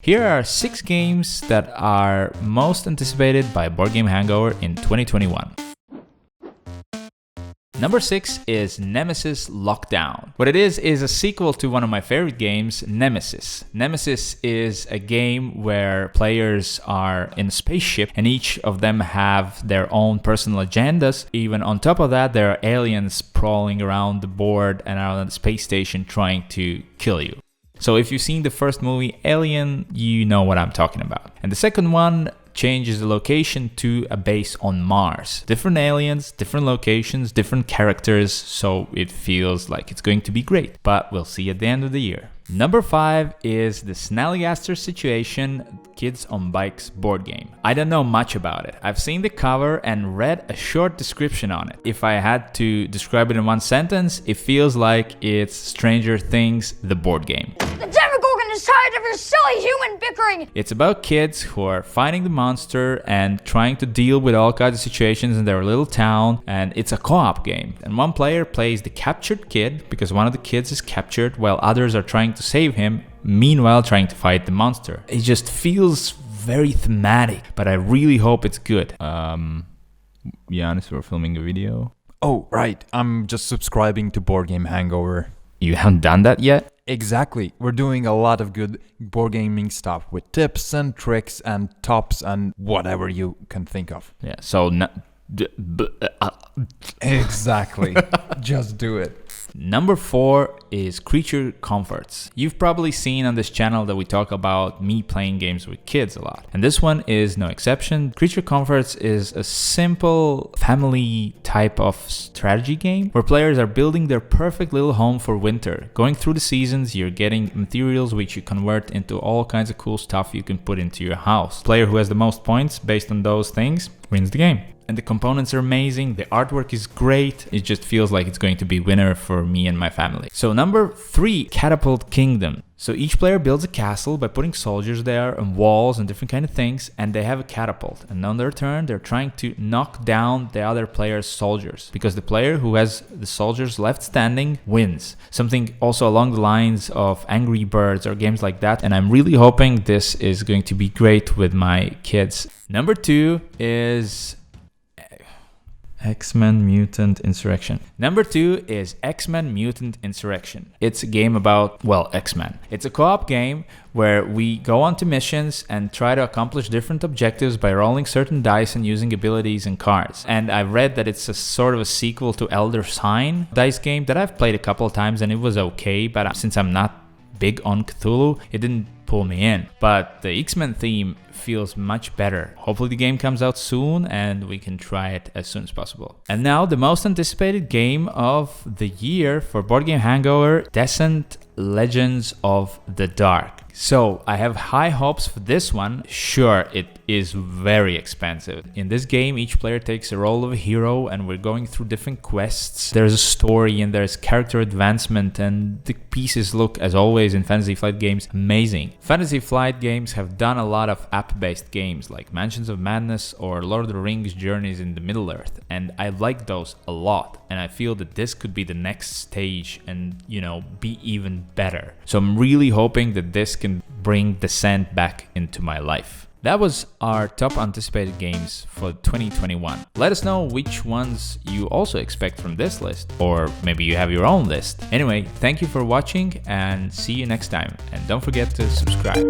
Here are 6 games that are most anticipated by Board Game Hangover in 2021. Number 6 is Nemesis Lockdown. What it is a sequel to one of my favorite games, Nemesis. Nemesis is a game where players are in a spaceship and each of them have their own personal agendas. Even on top of that, there are aliens prowling around the board and around the space station trying to kill you. So if you've seen the first movie, Alien, you know what I'm talking about. And the second one changes the location to a base on Mars. Different aliens, different locations, different characters, so it feels like it's going to be great. But we'll see at the end of the year. Number 5 is the Snallygaster Situation Kids on Bikes board game. I don't know much about it. I've seen the cover and read a short description on it. If I had to describe it in one sentence, it feels like it's Stranger Things, the board game. The Demogorgon is tired of your silly human bickering! It's about kids who are fighting the monster and trying to deal with all kinds of situations in their little town, and it's a co-op game. And one player plays the captured kid because one of the kids is captured while others are trying to save him, meanwhile trying to fight the monster. It just feels very thematic, but I really hope it's good. Giannis, we're filming a video. Oh, right. I'm just subscribing to Board Game Hangover. You haven't done that yet? Exactly. We're doing a lot of good board gaming stuff with tips and tricks and tops and whatever you can think of. Yeah, so... Exactly. Just do it. Number 4 is Creature Comforts. You've probably seen on this channel that we talk about me playing games with kids a lot. And this one is no exception. Creature Comforts is a simple family type of strategy game where players are building their perfect little home for winter. Going through the seasons, you're getting materials which you convert into all kinds of cool stuff you can put into your house. Player who has the most points based on those things wins the game. And the components are amazing, the artwork is great, it just feels like it's going to be winner for me and my family. So number 3, Catapult Kingdom. So each player builds a castle by putting soldiers there and walls and different kind of things, and they have a catapult. And on their turn, they're trying to knock down the other player's soldiers, because the player who has the soldiers left standing wins. Something also along the lines of Angry Birds or games like that, and I'm really hoping this is going to be great with my kids. Number 2 is... X-Men Mutant Insurrection. Number 2 is X-Men Mutant Insurrection. It's a game about, well, X-Men. It's a co-op game where we go on to missions and try to accomplish different objectives by rolling certain dice and using abilities and cards. And I've read that it's a sort of a sequel to Elder Sign dice game that I've played a couple of times and it was okay, but since I'm not big on Cthulhu, it didn't pull me in. But the X-Men theme feels much better. Hopefully the game comes out soon and we can try it as soon as possible. And now the most anticipated game of the year for Board Game Hangover, Descent Legends of the Dark. So I have high hopes for this one. Sure, it is very expensive. In this game, each player takes a role of a hero and we're going through different quests. There's a story and there's character advancement, and the pieces look, as always in Fantasy Flight games, amazing. Fantasy Flight games have done a lot of app-based games like Mansions of Madness or Lord of the Rings Journeys in the Middle-earth, and I like those a lot, and I feel that this could be the next stage and, you know, be even better. So I'm really hoping that this can bring Descent back into my life. That was our top anticipated games for 2021. Let us know which ones you also expect from this list, or maybe you have your own list. Anyway, thank you for watching and see you next time. And don't forget to subscribe.